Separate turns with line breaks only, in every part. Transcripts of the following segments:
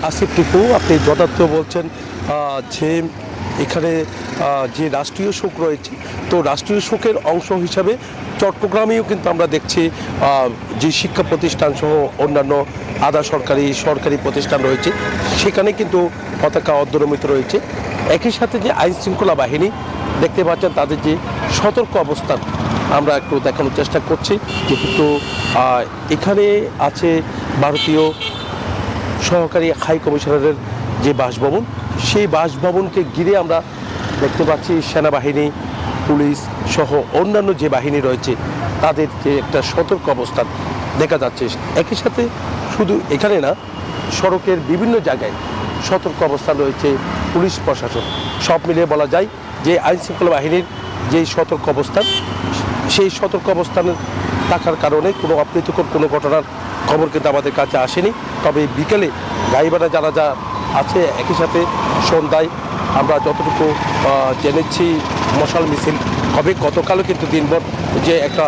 আসিফ টিপু, আপনি যথার্থ বলছেন যে এখানে যে রাষ্ট্রীয় শোক রয়েছে, তো রাষ্ট্রীয় শোকের অংশ হিসাবে চট্টগ্রামেও কিন্তু আমরা দেখছি যে শিক্ষা প্রতিষ্ঠান সহ অন্যান্য আধা সরকারি সরকারি প্রতিষ্ঠান রয়েছে সেখানে কিন্তু পতাকা অর্ধনমিত রয়েছে। একই সাথে যে আইন শৃঙ্খলা বাহিনী দেখতে পাচ্ছেন তাদের যে সতর্ক অবস্থান আমরা একটু দেখানোর চেষ্টা করছি, যেহেতু এখানে আছে ভারতীয় সহকারী হাই কমিশনারের যে বাসভবন, সেই বাসভবনকে ঘিরে আমরা দেখতে পাচ্ছি সেনাবাহিনী, পুলিশ সহ অন্যান্য যে বাহিনী রয়েছে তাদের যে একটা সতর্ক অবস্থান দেখা যাচ্ছে। একই সাথে শুধু এখানে না, সড়কের বিভিন্ন জায়গায় সতর্ক অবস্থান রয়েছে পুলিশ প্রশাসন। সব মিলিয়ে বলা যায় যে আইনশৃঙ্খলা বাহিনীর যেই সতর্ক অবস্থান, সেই সতর্ক অবস্থানের থাকার কারণে কোনো অপ্রীতিকর কোনো ঘটনার খবর কিন্তু আমাদের কাছে আসেনি। তবে বিকেলে গাইবান্ধা যারা যা আছে, একই সাথে সন্ধ্যায় আমরা যতটুকু জেনেছি মশাল মিছিল হবে। গতকালও কিন্তু দিনভর যে একটা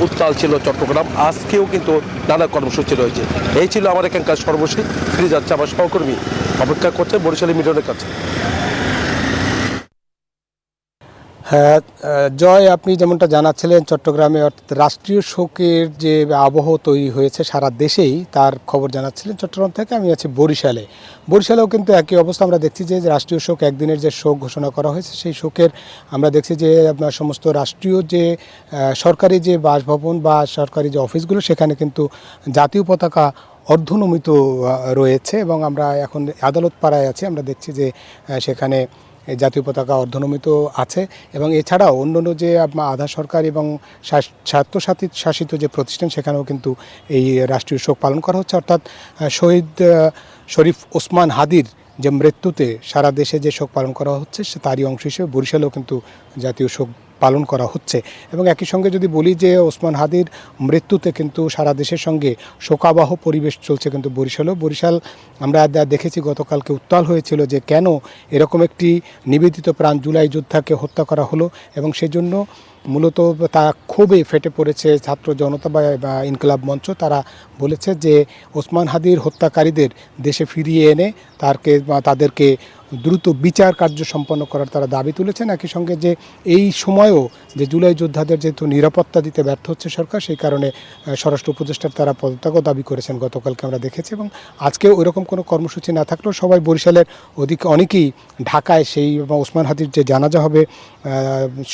উত্তাল ছিল চট্টগ্রাম, আজকেও কিন্তু নানা কর্মসূচি রয়েছে। এই ছিল আমার এখানকার সর্বশেষ। ফিরে যাচ্ছে আমার সহকর্মী, অপেক্ষা করছে বরিশালী মিডিয়ার কাছে।
হ্যাঁ জয়, আপনি যেমনটা জানাচ্ছিলেন চট্টগ্রামে রাষ্ট্রীয় শোকের যে আবহ তৈরি হয়েছে সারা দেশেই, তার খবর জানাচ্ছিলেন চট্টগ্রাম থেকে। আমি আছি বরিশালেও কিন্তু একই অবস্থা। আমরা দেখছি যে রাষ্ট্রীয় শোক, একদিনের যে শোক ঘোষণা করা হয়েছে, সেই শোকের আমরা দেখছি যে আপনার সমস্ত রাষ্ট্রীয় যে সরকারি যে বাসভবন বা সরকারি যে অফিসগুলো, সেখানে কিন্তু জাতীয় পতাকা অর্ধনমিত রয়েছে। এবং আমরা এখন আদালত পাড়ায় আছি, আমরা দেখছি যে সেখানে জাতীয় পতাকা অর্ধনমিত আছে। এবং এছাড়াও অন্যান্য যে আধা সরকার এবং স্বায়ত্তশাসিত শাসিত যে প্রতিষ্ঠান, সেখানেও কিন্তু এই রাষ্ট্রীয় শোক পালন করা হচ্ছে। অর্থাৎ শহীদ শরীফ ওসমান হাদির যে মৃত্যুতে সারা দেশে যে শোক পালন করা হচ্ছে, তারই অংশ হিসেবে বরিশালেও কিন্তু জাতীয় শোক পালন করা হচ্ছে। এবং একই সঙ্গে যদি বলি যে ওসমান হাদির মৃত্যুতে কিন্তু সারা দেশের সঙ্গে শোকাবহ পরিবেশ চলছে কিন্তু বরিশাল আমরা দেখেছি গতকালকে উত্তাল হয়েছিল যে কেন এরকম একটি নিবেদিত প্রাণ জুলাই যোদ্ধাকে হত্যা করা হলো। এবং সেজন্য মূলত তা ক্ষোভে ফেটে পড়েছে ছাত্র জনতা বা ইনকলাব মঞ্চ। তারা বলেছে যে ওসমান হাদির হত্যাকারীদের দেশে ফিরিয়ে এনে তাদেরকে দ্রুত বিচার কার্য সম্পন্ন করার তারা দাবি তুলেছেন। একই সঙ্গে যে এই সময়েও যে জুলাই যোদ্ধাদের যেহেতু নিরাপত্তা দিতে ব্যর্থ হচ্ছে সরকার, সেই কারণে স্বরাষ্ট্র উপদেষ্টার তারা পদত্যাগও দাবি করেছেন গতকালকে আমরা দেখেছি। এবং আজকেও ওইরকম কোনো কর্মসূচি না থাকলেও সবাই বরিশালের অনেকেই ঢাকায় সেই ওসমান হাদির যে জানাজা হবে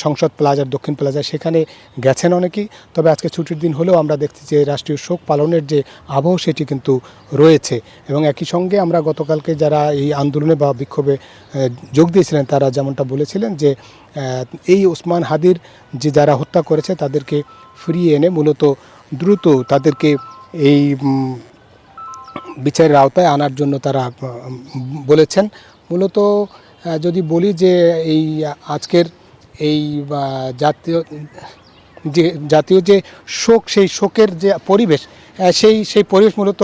সংসদ প্লাজার দক্ষিণ প্লাজায়, সেখানে গেছেন অনেকেই। তবে আজকে ছুটির দিন হলেও আমরা দেখছি যে রাষ্ট্রীয় শোক পালনের যে আবহ সেটি কিন্তু রয়েছে। এবং একই সঙ্গে আমরা গতকালকে যারা এই আন্দোলনে বা বিক্ষোভে যোগ দিয়েছিলেন, তারা যেমনটা বলেছিলেন যে এই ওসমান হাদির যে যারা হত্যা করেছে তাদেরকে ফিরিয়ে এনে মূলত দ্রুত তাদেরকে এই বিচারের আওতায় আনার জন্য তারা বলেছেন। মূলত যদি বলি যে এই আজকের এই জাতীয় যে শোক, সেই শোকের যে পরিবেশ, সেই পরিবেশ মূলত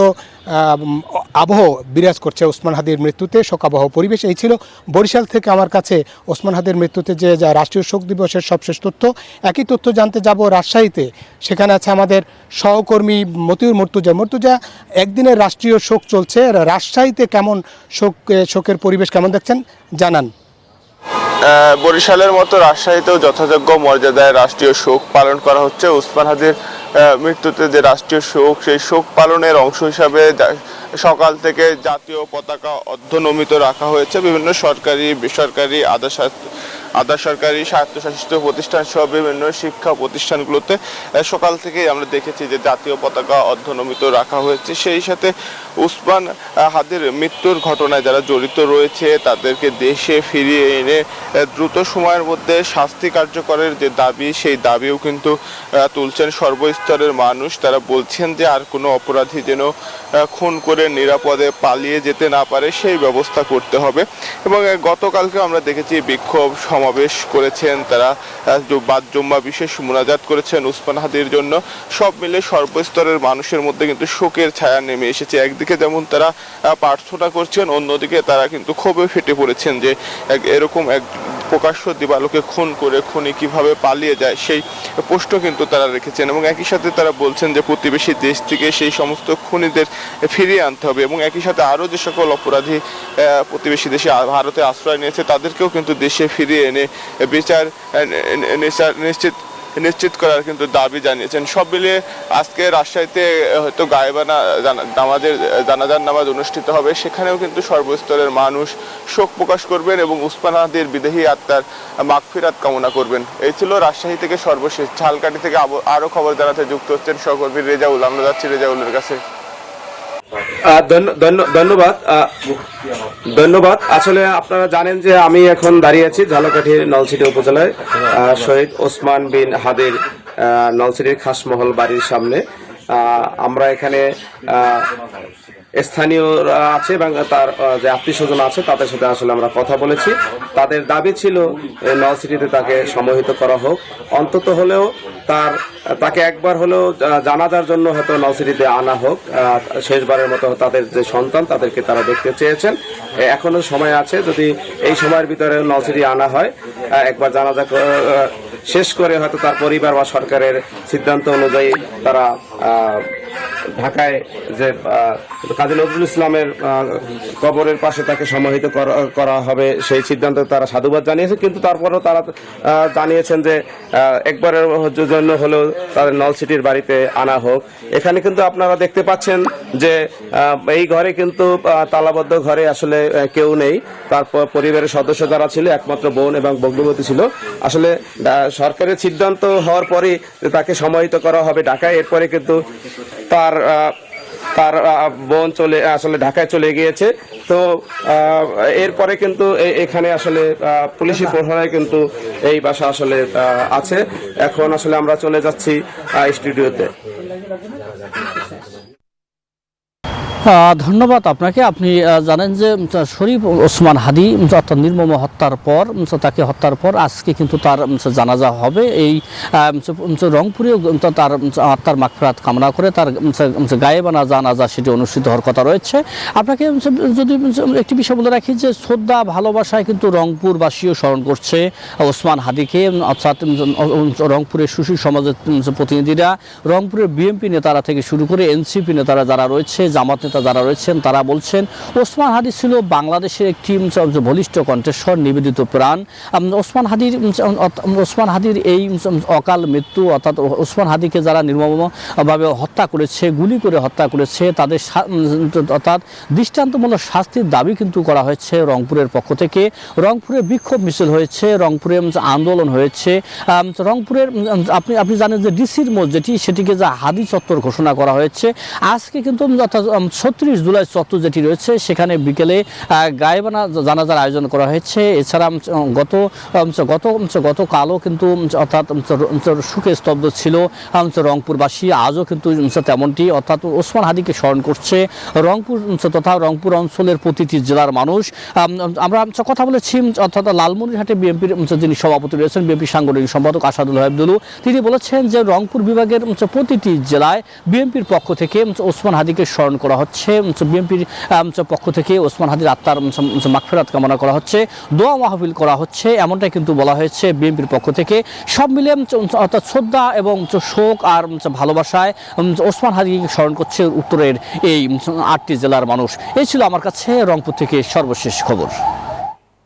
আবহ বিরাজ করছে ওসমান হাদির মৃত্যুতে, শোকাবহ পরিবেশ। এই ছিল বরিশাল থেকে আমার কাছে ওসমান হাদির মৃত্যুতে যে রাষ্ট্রীয় শোক দিবসের সবশেষ তথ্য। একই তথ্য জানতে যাব রাজশাহীতে, সেখানে আছে আমাদের সহকর্মী মতিউর মর্তুজা। একদিনের রাষ্ট্রীয় শোক চলছে, রাজশাহীতে কেমন শোকের পরিবেশ কেমন দেখছেন জানান।
বরিশালের মতো রাজশাহীতেও যথাযোগ্য মর্যাদায় রাষ্ট্রীয় শোক পালন করা হচ্ছে। ওসমান হাদির মৃত্যুতে যে রাষ্ট্রীয় শোক, সেই শোক পালনের অংশ হিসাবে সকাল থেকে জাতীয় পতাকা অর্ধনমিত রাখা হয়েছে। বিভিন্ন সরকারি, বেসরকারি, আধা সরকারি, স্বায়ত্তশাসিত প্রতিষ্ঠান সহ বিভিন্ন শিক্ষা প্রতিষ্ঠানগুলোতে সকাল থেকেই আমরা দেখেছি যে জাতীয় পতাকা অর্ধনমিত রাখা হয়েছে। সেই সাথে ওসমান হাদির মৃত্যুর ঘটনায় যারা জড়িত রয়েছে তাদেরকে দেশে ফিরিয়ে এনে দ্রুত সময়ের মধ্যে শাস্তি কার্যকরের যে দাবি, সেই দাবিও কিন্তু তুলছেন সর্বস্তরের মানুষ। তারা বলছেন যে আর কোনো অপরাধী যেন খুন করে নিরাপদে পালিয়ে যেতে না পারে, সেই ব্যবস্থা করতে হবে। এবং গতকালকে আমরা দেখেছি বিক্ষোভ সমাবেশ করেছেন তারা, বাদ জুম্মা বিশেষ মুনাজাত করেছেন ওসমান হাদির জন্য। সব মিলে সর্বস্তরের মানুষের মধ্যে কিন্তু শোকের ছায়া নেমে এসেছে। একদিকে যেমন তারা প্রার্থনা করছেন, অন্যদিকে তারা কিন্তু ক্ষোভে ফেটে পড়েছেন যে এরকম প্রকাশ্য দিবালোকে খুন করে খুনি কিভাবে পালিয়ে যায় সেই প্রশ্ন কিন্তু তারা রেখেছেন এবং একই সাথে তারা বলছেন যে প্রতিবেশী দেশ থেকে সেই সমস্ত খুনিদের ফিরিয়ে আনতে হবে এবং একই সাথে আরও যে সকল অপরাধী প্রতিবেশী দেশে ভারতে আশ্রয় নিয়েছে তাদেরকেও কিন্তু দেশে ফিরিয়ে এনে বিচার নিশ্চিত করার কিন্তু দাবি জানিয়েছেন। সব মিলিয়ে আজকে রাজশাহীতে হয়তো গায়েবানা জানাজার নামাজ অনুষ্ঠিত হবে, সেখানেও কিন্তু সর্বস্তরের মানুষ শোক প্রকাশ করবেন এবং উসমান হাদির বিদেহী আত্মার মাগফিরাত কামনা করবেন। এই ছিল রাজশাহী থেকে সর্বশেষ। ঝালকাঠি থেকে আরও খবর জানাতে যুক্ত হচ্ছেন সহকর্মী রেজাউল। আমরা যাচ্ছি রেজাউলের কাছে।
ধন্যবাদ। আসলে আপনারা জানেন যে আমি এখন দাঁড়িয়ে আছি ঝালকাঠির নলছিটি উপজেলায় শহীদ ওসমান বিন হাদির নলছিটির খাসমহল বাড়ির সামনে। আমরা এখানে স্থানীয়রা আছে এবং তার যে আত্মীয় স্বজন আছে তাদের সাথে আসলে আমরা কথা বলেছি। তাদের দাবি ছিল নলছিটিতে তাকে সমাহিত করা হোক, অন্তত হলেও তাকে একবার হলেও জানাজার জন্য হয়তো নলছিটিতে আনা হোক। শেষবারের মতো তাদের যে সন্তান তাদেরকে তারা দেখতে চেয়েছেন। এখনো সময় আছে, যদি এই সময়ের ভিতরে নলছিটি আনা হয়, একবার জানাজা শেষ করে হয়তো তার পরিবার বা সরকারের সিদ্ধান্ত অনুযায়ী তারা ঢাকায় যে কাজী নজরুল ইসলামের কবরের পাশে তাকে সমাহিত করা হবে সেই সিদ্ধান্ত তারা সাধুবাদ জানিয়েছে। কিন্তু তারপরেও তারা জানিয়েছেন যে একবারের জন্য হলেও তাদের নলছিটির বাড়িতে আনা হোক। এখানে কিন্তু আপনারা দেখতে পাচ্ছেন যে এই ঘরে কিন্তু তালাবদ্ধ ঘরে আসলে কেউ নেই। তারপর পরিবারের সদস্য যারা ছিল একমাত্র বোন এবং ভগ্নিপতি ছিল। আসলে সরকারের সিদ্ধান্ত হওয়ার পরে তাকে সমাহিত করা হবে ঢাকায়, এরপরে কিন্তু তার বোন আসলে ঢাকায় চলে গিয়েছে। তো এরপরে কিন্তু এখানে আসলে পুলিশি প্রহরায় কিন্তু এই বাসা আসলে আছে। এখন আসলে আমরা চলে যাচ্ছি স্টুডিওতে।
ধন্যবাদ আপনাকে। আপনি জানেন যে শরীফ ওসমান হাদি অর্থাৎ নির্মম হত্যার পর হত্যার পর আজকে কিন্তু তার জানাজা হবে। এই রংপুরেও তার আত্মার মাগফিরাত কামনা করে তার গায়েবানা জানাজা সেটি অনুষ্ঠিত হওয়ার কথা রয়েছে। আপনাকে যদি একটি বিষয় বলে রাখি যে শ্রদ্ধা ভালোবাসায় কিন্তু রংপুরবাসীও স্মরণ করছে ওসমান হাদিকে, অর্থাৎ রংপুরের সুশীল সমাজের প্রতিনিধিরা, রংপুরের বিএনপি নেতারা থেকে শুরু করে এনসিপি নেতারা যারা রয়েছে, জামাত যারা রয়েছেন তারা বলছেন ওসমান হাদি ছিল বাংলাদেশের একটি বলিষ্ঠ কণ্ঠস্বর, নিবেদিত প্রাণ। ওসমান হাদির এই অকাল মৃত্যু, অর্থাৎ ওসমান হাদিকে যারা নির্মমভাবে হত্যা করেছে, গুলি করে হত্যা করেছে, তাদের অর্থাৎ দৃষ্টান্তমূলক শাস্তির দাবি কিন্তু করা হয়েছে রংপুরের পক্ষ থেকে। রংপুরে বিক্ষোভ মিছিল হয়েছে, রংপুরে আন্দোলন হয়েছে। রংপুরের আপনি জানেন যে ডিসির মোড় সেটিকে যা হাদি চত্বর ঘোষণা করা হয়েছে। আজকে কিন্তু অর্থাৎ 36 জুলাই চত্বর যেটি রয়েছে সেখানে বিকেলে গায়েবানা জানাজার আয়োজন করা হয়েছে। এছাড়া গতকালও কিন্তু অর্থাৎ সুখে স্তব্ধ ছিল রংপুরবাসী, আজও কিন্তু তেমনটি, অর্থাৎ ওসমান হাদিকে স্মরণ করছে রংপুর তথা রংপুর অঞ্চলের প্রতিটি জেলার মানুষ। আমরা কথা বলেছি অর্থাৎ লালমনিরহাটে বিএনপির যিনি সভাপতি রয়েছেন, বিএনপি সাংগঠনিক সম্পাদক আসাদুল হাবিবুল, তিনি বলেছেন যে রংপুর বিভাগের প্রতিটি জেলায় বিএনপির পক্ষ থেকে ওসমান হাদিকে স্মরণ করা হচ্ছে। বিএনপির পক্ষ থেকে ওসমান হাদির আত্মার মাগফিরাত কামনা করা হচ্ছে, দোয়া মাহফিল করা হচ্ছে, এমনটাই কিন্তু বলা হয়েছে বিএনপির পক্ষ থেকে। সব মিলে অর্থাৎ শ্রদ্ধা এবং শোক আর ভালোবাসায় ওসমান হাদিকে স্মরণ করছে উত্তরের এই 8টি জেলার মানুষ। এই ছিল আমার কাছে রংপুর থেকে সর্বশেষ খবর।